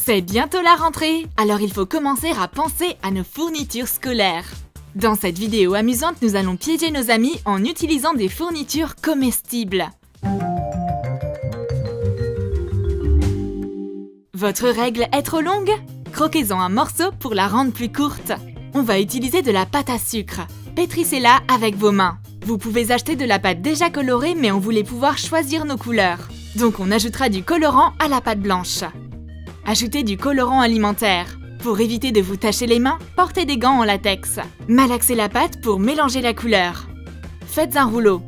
C'est bientôt la rentrée, alors il faut commencer à penser à nos fournitures scolaires. Dans cette vidéo amusante, nous allons piéger nos amis en utilisant des fournitures comestibles. Votre règle est trop longue? Croquez-en un morceau pour la rendre plus courte. On va utiliser de la pâte à sucre. Pétrissez-la avec vos mains. Vous pouvez acheter de la pâte déjà colorée, mais on voulait pouvoir choisir nos couleurs. Donc on ajoutera du colorant à la pâte blanche. Ajoutez du colorant alimentaire. Pour éviter de vous tacher les mains, portez des gants en latex. Malaxez la pâte pour mélanger la couleur. Faites un rouleau.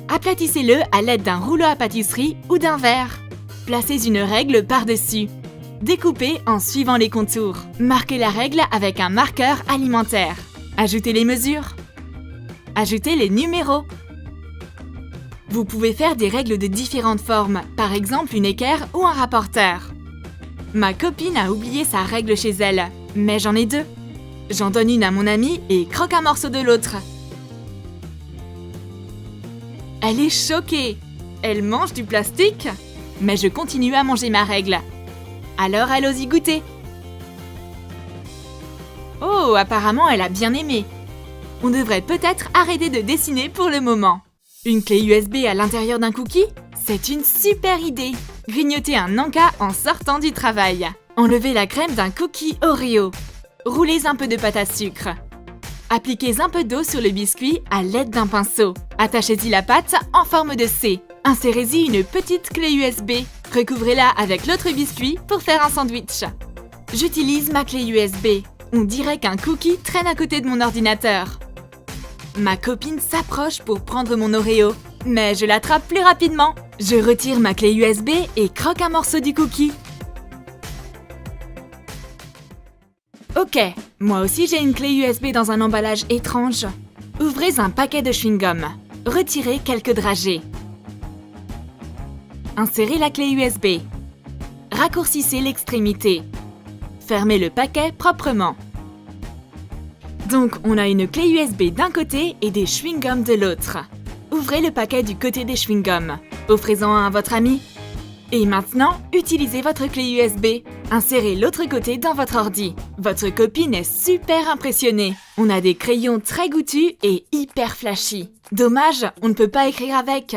Aplatissez-le à l'aide d'un rouleau à pâtisserie ou d'un verre. Placez une règle par-dessus. Découpez en suivant les contours. Marquez la règle avec un marqueur alimentaire. Ajoutez les mesures. Ajoutez les numéros. Vous pouvez faire des règles de différentes formes, par exemple une équerre ou un rapporteur. Ma copine a oublié sa règle chez elle, mais j'en ai deux. J'en donne une à mon amie et croque un morceau de l'autre. Elle est choquée. Elle mange du plastique? Mais je continue à manger ma règle. Alors elle ose y goûter. Oh, apparemment elle a bien aimé. On devrait peut-être arrêter de dessiner pour le moment. Une clé USB à l'intérieur d'un cookie? C'est une super idée. Grignotez un Nanka en sortant du travail. Enlevez la crème d'un cookie Oreo. Roulez un peu de pâte à sucre. Appliquez un peu d'eau sur le biscuit à l'aide d'un pinceau. Attachez-y la pâte en forme de C. Insérez-y une petite clé USB. Recouvrez-la avec l'autre biscuit pour faire un sandwich. J'utilise ma clé USB. On dirait qu'un cookie traîne à côté de mon ordinateur. Ma copine s'approche pour prendre mon Oreo, mais je l'attrape plus rapidement. Je retire ma clé USB et croque un morceau du cookie. Ok, moi aussi j'ai une clé USB dans un emballage étrange. Ouvrez un paquet de chewing-gum. Retirez quelques dragées. Insérez la clé USB. Raccourcissez l'extrémité. Fermez le paquet proprement. Donc, on a une clé USB d'un côté et des chewing-gums de l'autre. Ouvrez le paquet du côté des chewing-gums. Offrez-en un à votre ami. Et maintenant, utilisez votre clé USB. Insérez l'autre côté dans votre ordi. Votre copine est super impressionnée. On a des crayons très goûtus et hyper flashy. Dommage, on ne peut pas écrire avec.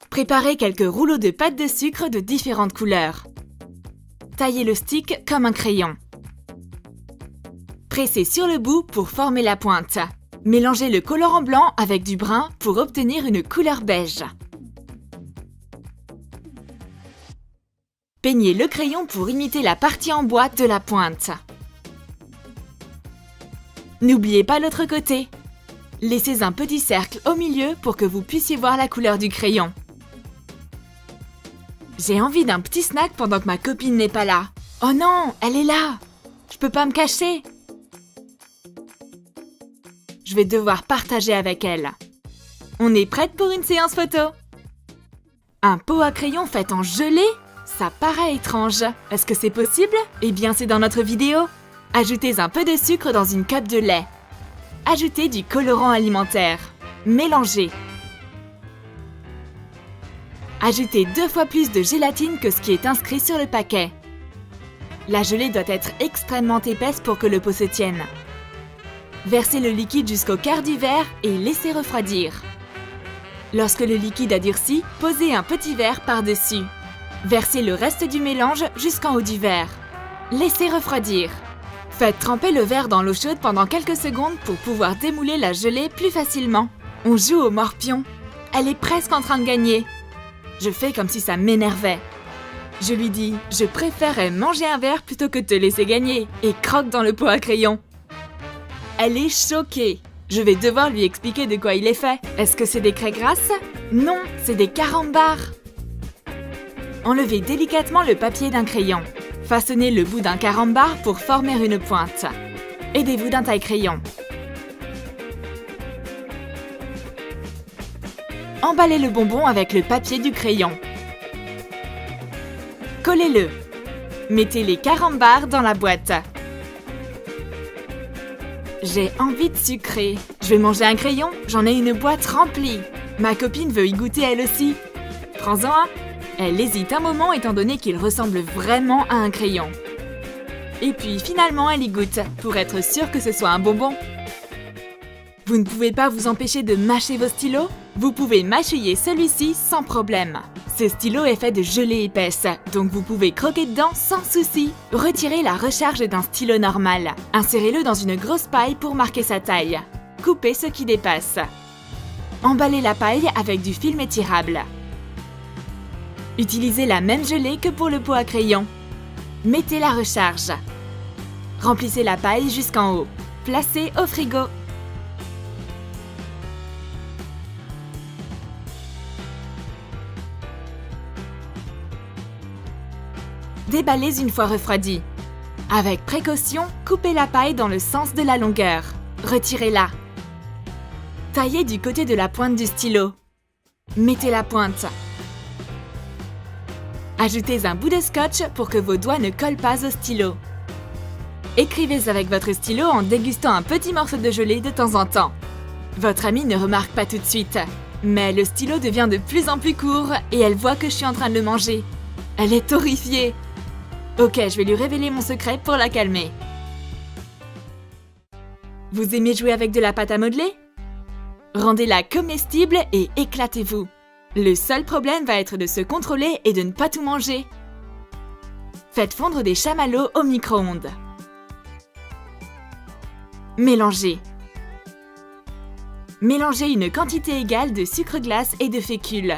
Préparez quelques rouleaux de pâte de sucre de différentes couleurs. Taillez le stick comme un crayon. Pressez sur le bout pour former la pointe. Mélangez le colorant blanc avec du brun pour obtenir une couleur beige. Peignez le crayon pour imiter la partie en bois de la pointe. N'oubliez pas l'autre côté. Laissez un petit cercle au milieu pour que vous puissiez voir la couleur du crayon. J'ai envie d'un petit snack pendant que ma copine n'est pas là. Oh non, elle est là! Je peux pas me cacher! Je vais devoir partager avec elle. On est prête pour une séance photo? Un pot à crayon fait en gelée? Ça paraît étrange. Est-ce que c'est possible? Eh bien, c'est dans notre vidéo. Ajoutez un peu de sucre dans une cup de lait. Ajoutez du colorant alimentaire. Mélangez. Ajoutez 2 fois plus de gélatine que ce qui est inscrit sur le paquet. La gelée doit être extrêmement épaisse pour que le pot se tienne. Versez le liquide jusqu'au quart du verre et laissez refroidir. Lorsque le liquide a durci, posez un petit verre par-dessus. Versez le reste du mélange jusqu'en haut du verre. Laissez refroidir. Faites tremper le verre dans l'eau chaude pendant quelques secondes pour pouvoir démouler la gelée plus facilement. On joue au morpion. Elle est presque en train de gagner. Je fais comme si ça m'énervait. Je lui dis « Je préférerais manger un verre plutôt que de te laisser gagner » et croque dans le pot à crayon. Elle est choquée. Je vais devoir lui expliquer de quoi il est fait. Est-ce que c'est des craies grasses? Non, c'est des carambars. Enlevez délicatement le papier d'un crayon. Façonnez le bout d'un carambar pour former une pointe. Aidez-vous d'un taille-crayon. Emballez le bonbon avec le papier du crayon. Collez-le. Mettez les carambars dans la boîte. J'ai envie de sucrer. Je vais manger un crayon, j'en ai une boîte remplie. Ma copine veut y goûter elle aussi. Prends-en un. Elle hésite un moment étant donné qu'il ressemble vraiment à un crayon. Et puis finalement, elle y goûte, pour être sûre que ce soit un bonbon. Vous ne pouvez pas vous empêcher de mâcher vos stylos? Vous pouvez mâchouiller celui-ci sans problème. Ce stylo est fait de gelée épaisse, donc vous pouvez croquer dedans sans souci. Retirez la recharge d'un stylo normal. Insérez-le dans une grosse paille pour marquer sa taille. Coupez ce qui dépasse. Emballez la paille avec du film étirable. Utilisez la même gelée que pour le pot à crayon. Mettez la recharge. Remplissez la paille jusqu'en haut. Placez au frigo. Déballez une fois refroidi. Avec précaution, coupez la paille dans le sens de la longueur. Retirez-la. Taillez du côté de la pointe du stylo. Mettez la pointe. Ajoutez un bout de scotch pour que vos doigts ne collent pas au stylo. Écrivez avec votre stylo en dégustant un petit morceau de gelée de temps en temps. Votre amie ne remarque pas tout de suite, mais le stylo devient de plus en plus court et elle voit que je suis en train de le manger. Elle est horrifiée. Ok, je vais lui révéler mon secret pour la calmer. Vous aimez jouer avec de la pâte à modeler? Rendez-la comestible et éclatez-vous. Le seul problème va être de se contrôler et de ne pas tout manger. Faites fondre des chamallows au micro-ondes. Mélangez. Mélangez une quantité égale de sucre glace et de fécule.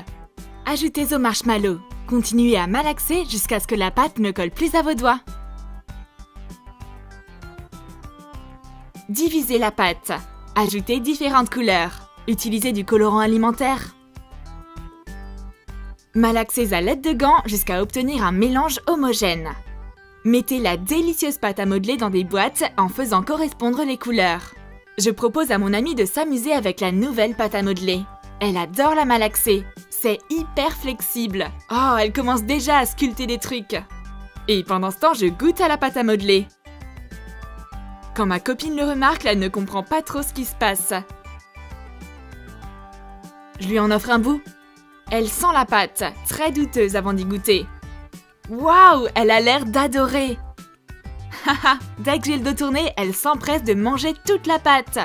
Ajoutez au marshmallow. Continuez à malaxer jusqu'à ce que la pâte ne colle plus à vos doigts. Divisez la pâte. Ajoutez différentes couleurs. Utilisez du colorant alimentaire. Malaxez à l'aide de gants jusqu'à obtenir un mélange homogène. Mettez la délicieuse pâte à modeler dans des boîtes en faisant correspondre les couleurs. Je propose à mon amie de s'amuser avec la nouvelle pâte à modeler. Elle adore la malaxer. C'est hyper flexible. Oh, elle commence déjà à sculpter des trucs. Et pendant ce temps, je goûte à la pâte à modeler. Quand ma copine le remarque, elle ne comprend pas trop ce qui se passe. Je lui en offre un bout. Elle sent la pâte, très douteuse avant d'y goûter. Waouh, elle a l'air d'adorer. Haha, dès que j'ai le dos tourné, elle s'empresse de manger toute la pâte.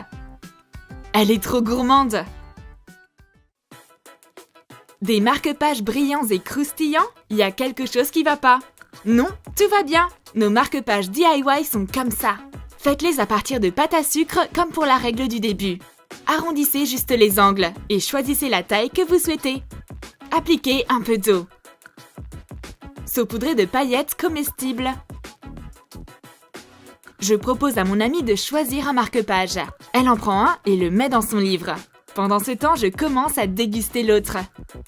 Elle est trop gourmande. Des marque-pages brillants et croustillants? Il y a quelque chose qui va pas. Non, tout va bien. Nos marque-pages DIY sont comme ça. Faites-les à partir de pâte à sucre comme pour la règle du début. Arrondissez juste les angles et choisissez la taille que vous souhaitez. Appliquez un peu d'eau. Saupoudrez de paillettes comestibles. Je propose à mon amie de choisir un marque-page. Elle en prend un et le met dans son livre. Pendant ce temps, je commence à déguster l'autre.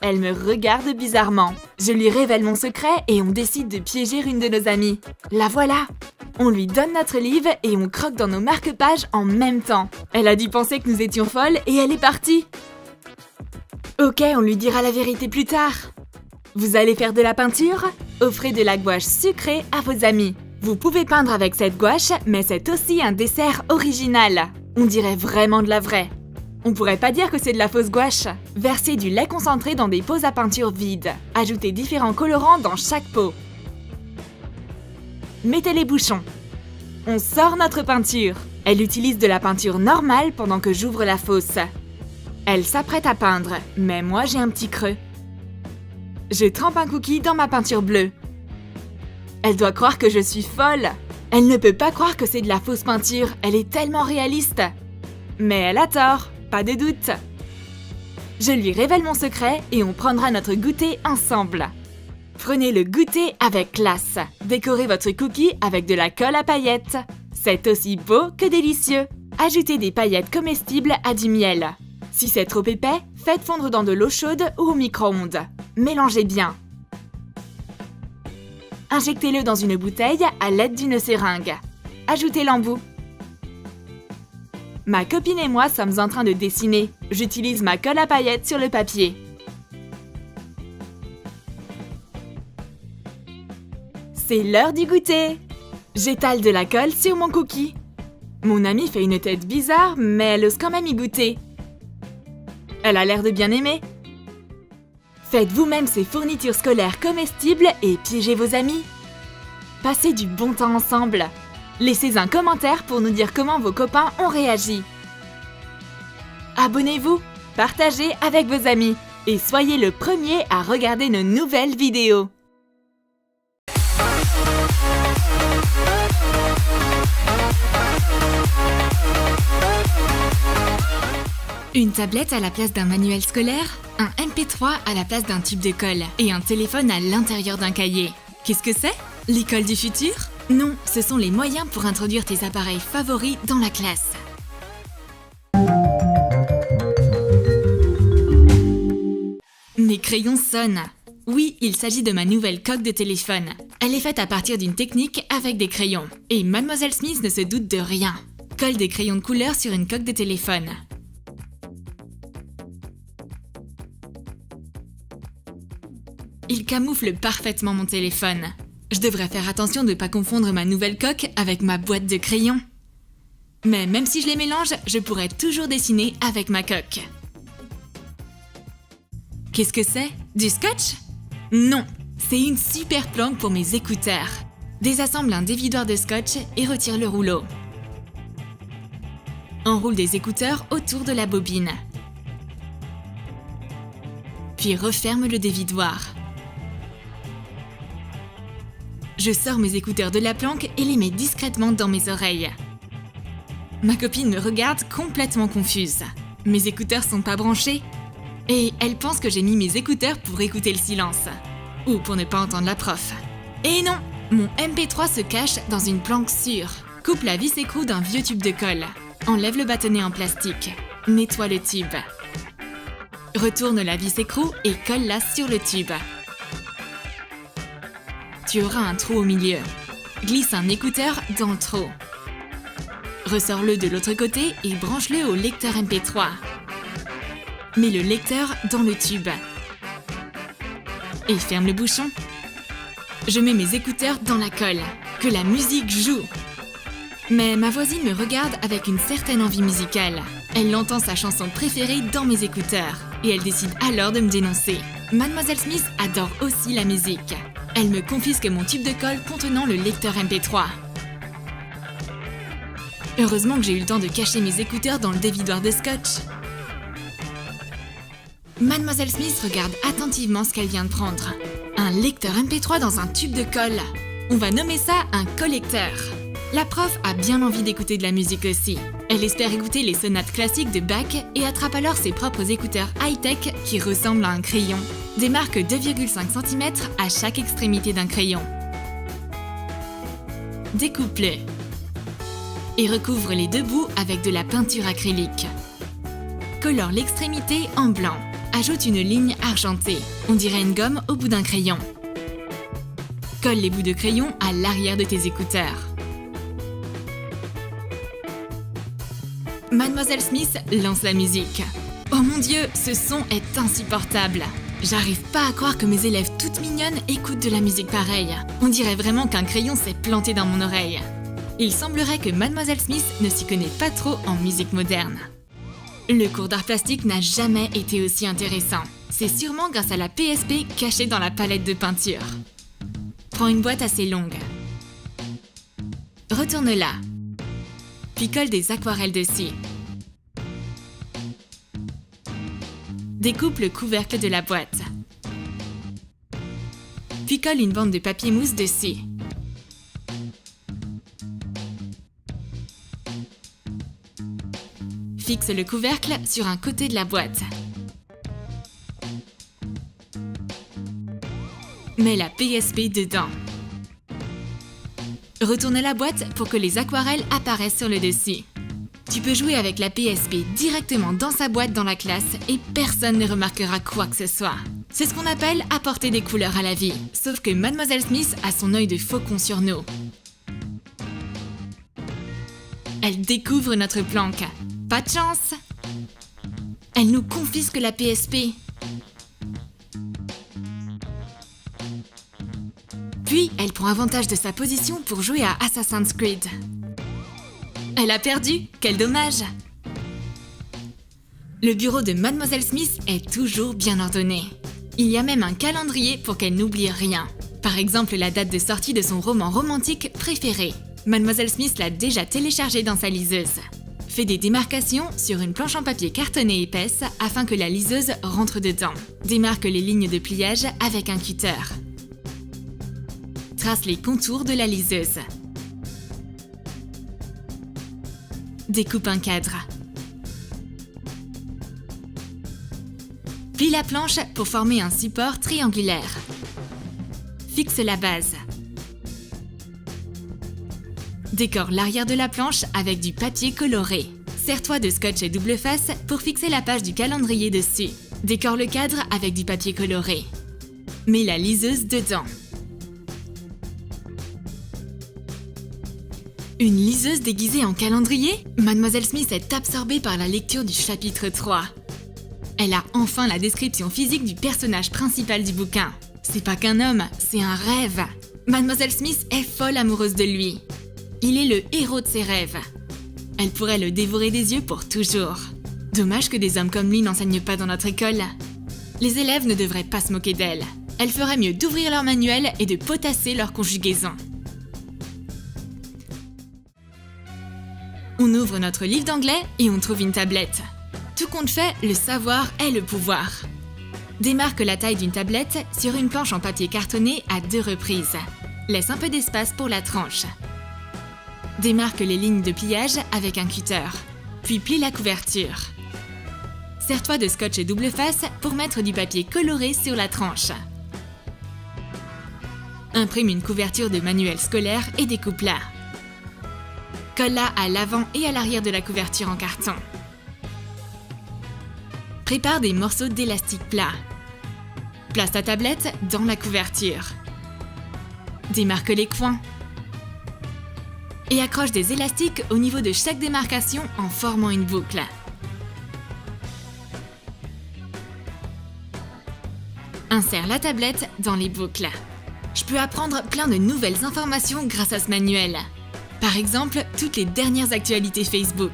Elle me regarde bizarrement. Je lui révèle mon secret et on décide de piéger une de nos amies. La voilà! On lui donne notre livre et on croque dans nos marque-pages en même temps. Elle a dû penser que nous étions folles et elle est partie. Ok, on lui dira la vérité plus tard. Vous allez faire de la peinture? Offrez de la gouache sucrée à vos amis. Vous pouvez peindre avec cette gouache, mais c'est aussi un dessert original. On dirait vraiment de la vraie. On pourrait pas dire que c'est de la fausse gouache. Versez du lait concentré dans des pots à peinture vides. Ajoutez différents colorants dans chaque pot. Mettez les bouchons. On sort notre peinture. Elle utilise de la peinture normale pendant que j'ouvre la fausse. Elle s'apprête à peindre, mais moi j'ai un petit creux. Je trempe un cookie dans ma peinture bleue. Elle doit croire que je suis folle. Elle ne peut pas croire que c'est de la fausse peinture, elle est tellement réaliste. Mais elle a tort, pas de doute. Je lui révèle mon secret et on prendra notre goûter ensemble. Prenez le goûter avec classe. Décorez votre cookie avec de la colle à paillettes. C'est aussi beau que délicieux. Ajoutez des paillettes comestibles à du miel. Si c'est trop épais, faites fondre dans de l'eau chaude ou au micro-ondes. Mélangez bien. Injectez-le dans une bouteille à l'aide d'une seringue. Ajoutez l'embout. Ma copine et moi sommes en train de dessiner. J'utilise ma colle à paillettes sur le papier. C'est l'heure du goûter. J'étale de la colle sur mon cookie. Mon amie fait une tête bizarre, mais elle ose quand même y goûter. Elle a l'air de bien aimer. Faites vous-même ces fournitures scolaires comestibles et piégez vos amis. Passez du bon temps ensemble. Laissez un commentaire pour nous dire comment vos copains ont réagi. Abonnez-vous, partagez avec vos amis et soyez le premier à regarder nos nouvelles vidéos. Une tablette à la place d'un manuel scolaire, un MP3 à la place d'un tube de colle et un téléphone à l'intérieur d'un cahier. Qu'est-ce que c'est? L'école du futur? Non, ce sont les moyens pour introduire tes appareils favoris dans la classe. Mes crayons sonnent. Oui, il s'agit de ma nouvelle coque de téléphone. Elle est faite à partir d'une technique avec des crayons. Et Mademoiselle Smith ne se doute de rien. Colle des crayons de couleur sur une coque de téléphone. Il camoufle parfaitement mon téléphone. Je devrais faire attention de ne pas confondre ma nouvelle coque avec ma boîte de crayons. Mais même si je les mélange, je pourrais toujours dessiner avec ma coque. Qu'est-ce que c'est? Du scotch? Non, c'est une super planque pour mes écouteurs. Désassemble un dévidoir de scotch et retire le rouleau. Enroule des écouteurs autour de la bobine. Puis referme le dévidoir. Je sors mes écouteurs de la planque et les mets discrètement dans mes oreilles. Ma copine me regarde complètement confuse. Mes écouteurs sont pas branchés et elle pense que j'ai mis mes écouteurs pour écouter le silence. Ou pour ne pas entendre la prof. Et non, mon MP3 se cache dans une planque sûre. Coupe la vis écrou d'un vieux tube de colle. Enlève le bâtonnet en plastique. Nettoie le tube. Retourne la vis écrou et colle-la sur le tube. Tu auras un trou au milieu. Glisse un écouteur dans le trou. Ressors-le de l'autre côté et branche-le au lecteur MP3. Mets le lecteur dans le tube. Et ferme le bouchon. Je mets mes écouteurs dans la colle. Que la musique joue. Mais ma voisine me regarde avec une certaine envie musicale. Elle entend sa chanson préférée dans mes écouteurs. Et elle décide alors de me dénoncer. Mademoiselle Smith adore aussi la musique. Elle me confisque mon tube de colle contenant le lecteur MP3. Heureusement que j'ai eu le temps de cacher mes écouteurs dans le dévidoir de scotch. Mademoiselle Smith regarde attentivement ce qu'elle vient de prendre. Un lecteur MP3 dans un tube de colle. On va nommer ça un collecteur. La prof a bien envie d'écouter de la musique aussi. Elle espère écouter les sonates classiques de Bach et attrape alors ses propres écouteurs high-tech qui ressemblent à un crayon. Démarque 2,5 cm à chaque extrémité d'un crayon. Découpe-le. Et recouvre les deux bouts avec de la peinture acrylique. Colore l'extrémité en blanc. Ajoute une ligne argentée. On dirait une gomme au bout d'un crayon. Colle les bouts de crayon à l'arrière de tes écouteurs. Mademoiselle Smith lance la musique. Oh mon Dieu, ce son est insupportable. J'arrive pas à croire que mes élèves toutes mignonnes écoutent de la musique pareille. On dirait vraiment qu'un crayon s'est planté dans mon oreille. Il semblerait que Mademoiselle Smith ne s'y connaît pas trop en musique moderne. Le cours d'art plastique n'a jamais été aussi intéressant. C'est sûrement grâce à la PSP cachée dans la palette de peinture. Prends une boîte assez longue. Retourne-la. Puis colle des aquarelles dessus. Découpe le couvercle de la boîte. Puis colle une bande de papier mousse dessus. Fixe le couvercle sur un côté de la boîte. Mets la PSP dedans. Retourne la boîte pour que les aquarelles apparaissent sur le dessus. Tu peux jouer avec la PSP directement dans sa boîte dans la classe et personne ne remarquera quoi que ce soit. C'est ce qu'on appelle apporter des couleurs à la vie. Sauf que Mademoiselle Smith a son œil de faucon sur nous. Elle découvre notre planque. Pas de chance! Elle nous confisque la PSP. Puis, elle prend avantage de sa position pour jouer à Assassin's Creed. Elle a perdu! Quel dommage! Le bureau de Mademoiselle Smith est toujours bien ordonné. Il y a même un calendrier pour qu'elle n'oublie rien. Par exemple, la date de sortie de son roman romantique préféré. Mademoiselle Smith l'a déjà téléchargé dans sa liseuse. Fais des démarcations sur une planche en papier cartonné épaisse afin que la liseuse rentre dedans. Démarque les lignes de pliage avec un cutter. Trace les contours de la liseuse. Découpe un cadre. Plie la planche pour former un support triangulaire. Fixe la base. Décore l'arrière de la planche avec du papier coloré. Sers-toi de scotch et double face pour fixer la page du calendrier dessus. Décore le cadre avec du papier coloré. Mets la liseuse dedans. Une liseuse déguisée en calendrier? Mademoiselle Smith est absorbée par la lecture du chapitre 3. Elle a enfin la description physique du personnage principal du bouquin. C'est pas qu'un homme, c'est un rêve. Mademoiselle Smith est folle amoureuse de lui. Il est le héros de ses rêves. Elle pourrait le dévorer des yeux pour toujours. Dommage que des hommes comme lui n'enseignent pas dans notre école. Les élèves ne devraient pas se moquer d'elle. Elle ferait mieux d'ouvrir leur manuel et de potasser leur conjugaison. On ouvre notre livre d'anglais et on trouve une tablette. Tout compte fait, le savoir est le pouvoir. Démarque la taille d'une tablette sur une planche en papier cartonné à 2 reprises. Laisse un peu d'espace pour la tranche. Démarque les lignes de pliage avec un cutter, puis plie la couverture. Sers-toi de scotch et double face pour mettre du papier coloré sur la tranche. Imprime une couverture de manuel scolaire et découpe-la. Colle-la à l'avant et à l'arrière de la couverture en carton. Prépare des morceaux d'élastique plat. Place ta tablette dans la couverture. Démarque les coins. Et accroche des élastiques au niveau de chaque démarcation en formant une boucle. Insère la tablette dans les boucles. Je peux apprendre plein de nouvelles informations grâce à ce manuel. Par exemple, toutes les dernières actualités Facebook.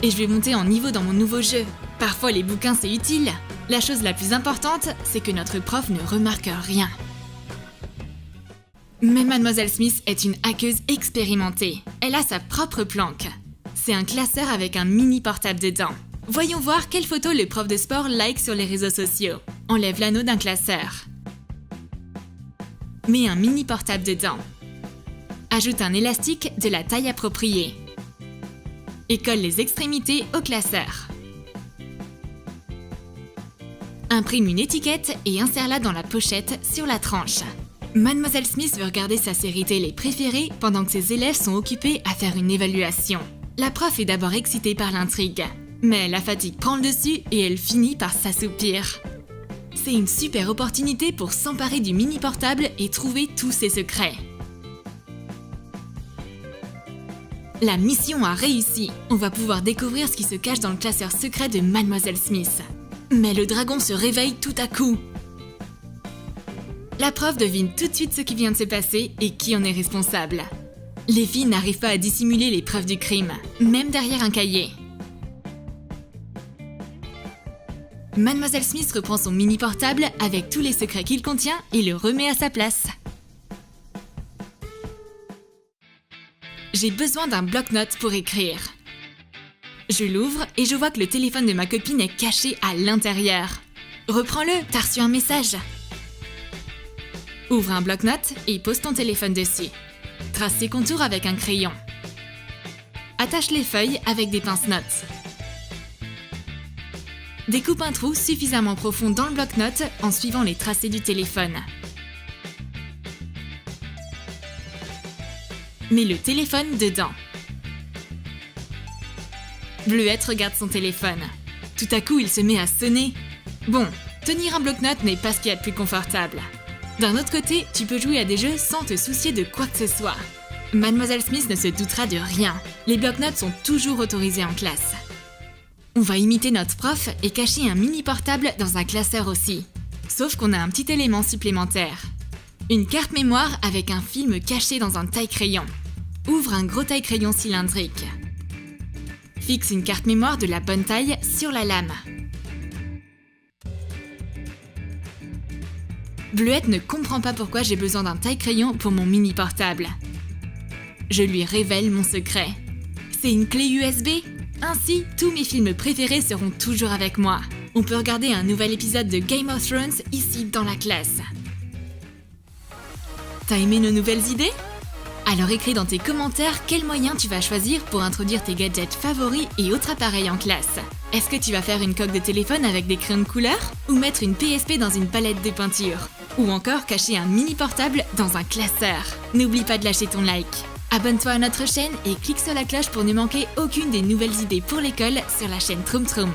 Et je vais monter en niveau dans mon nouveau jeu. Parfois les bouquins c'est utile. La chose la plus importante, c'est que notre prof ne remarque rien. Mais Mademoiselle Smith est une hackeuse expérimentée. Elle a sa propre planque. C'est un classeur avec un mini portable dedans. Voyons voir quelle photo le prof de sport like sur les réseaux sociaux. Enlève l'anneau d'un classeur. Mets un mini portable dedans. Ajoute un élastique de la taille appropriée. Et colle les extrémités au classeur. Imprime une étiquette et insère-la dans la pochette sur la tranche. Mademoiselle Smith veut regarder sa série télé préférée pendant que ses élèves sont occupés à faire une évaluation. La prof est d'abord excitée par l'intrigue, mais la fatigue prend le dessus et elle finit par s'assoupir. C'est une super opportunité pour s'emparer du mini portable et trouver tous ses secrets. La mission a réussi. On va pouvoir découvrir ce qui se cache dans le classeur secret de Mademoiselle Smith. Mais le dragon se réveille tout à coup. La prof devine tout de suite ce qui vient de se passer et qui en est responsable. Les filles n'arrivent pas à dissimuler les preuves du crime, même derrière un cahier. Mademoiselle Smith reprend son mini portable avec tous les secrets qu'il contient et le remet à sa place. J'ai besoin d'un bloc-notes pour écrire. Je l'ouvre et je vois que le téléphone de ma copine est caché à l'intérieur. Reprends-le, t'as reçu un message. Ouvre un bloc-notes et pose ton téléphone dessus. Trace ses contours avec un crayon. Attache les feuilles avec des pince-notes. Découpe un trou suffisamment profond dans le bloc-notes en suivant les tracés du téléphone. Mets le téléphone dedans. Bleuette regarde son téléphone. Tout à coup, il se met à sonner. Bon, tenir un bloc-notes n'est pas ce qu'il y a de plus confortable. D'un autre côté, tu peux jouer à des jeux sans te soucier de quoi que ce soit. Mademoiselle Smith ne se doutera de rien. Les bloc-notes sont toujours autorisés en classe. On va imiter notre prof et cacher un mini portable dans un classeur aussi. Sauf qu'on a un petit élément supplémentaire. Une carte mémoire avec un film caché dans un taille-crayon. Ouvre un gros taille-crayon cylindrique. Fixe une carte mémoire de la bonne taille sur la lame. Bleuette ne comprend pas pourquoi j'ai besoin d'un taille-crayon pour mon mini portable. Je lui révèle mon secret. C'est une clé USB. Ainsi, tous mes films préférés seront toujours avec moi. On peut regarder un nouvel épisode de Game of Thrones ici dans la classe. T'as aimé nos nouvelles idées? Alors écris dans tes commentaires quel moyen tu vas choisir pour introduire tes gadgets favoris et autres appareils en classe. Est-ce que tu vas faire une coque de téléphone avec des crayons de couleur? Ou mettre une PSP dans une palette de peinture? Ou encore cacher un mini portable dans un classeur? N'oublie pas de lâcher ton like. Abonne-toi à notre chaîne et clique sur la cloche pour ne manquer aucune des nouvelles idées pour l'école sur la chaîne Troom Troom.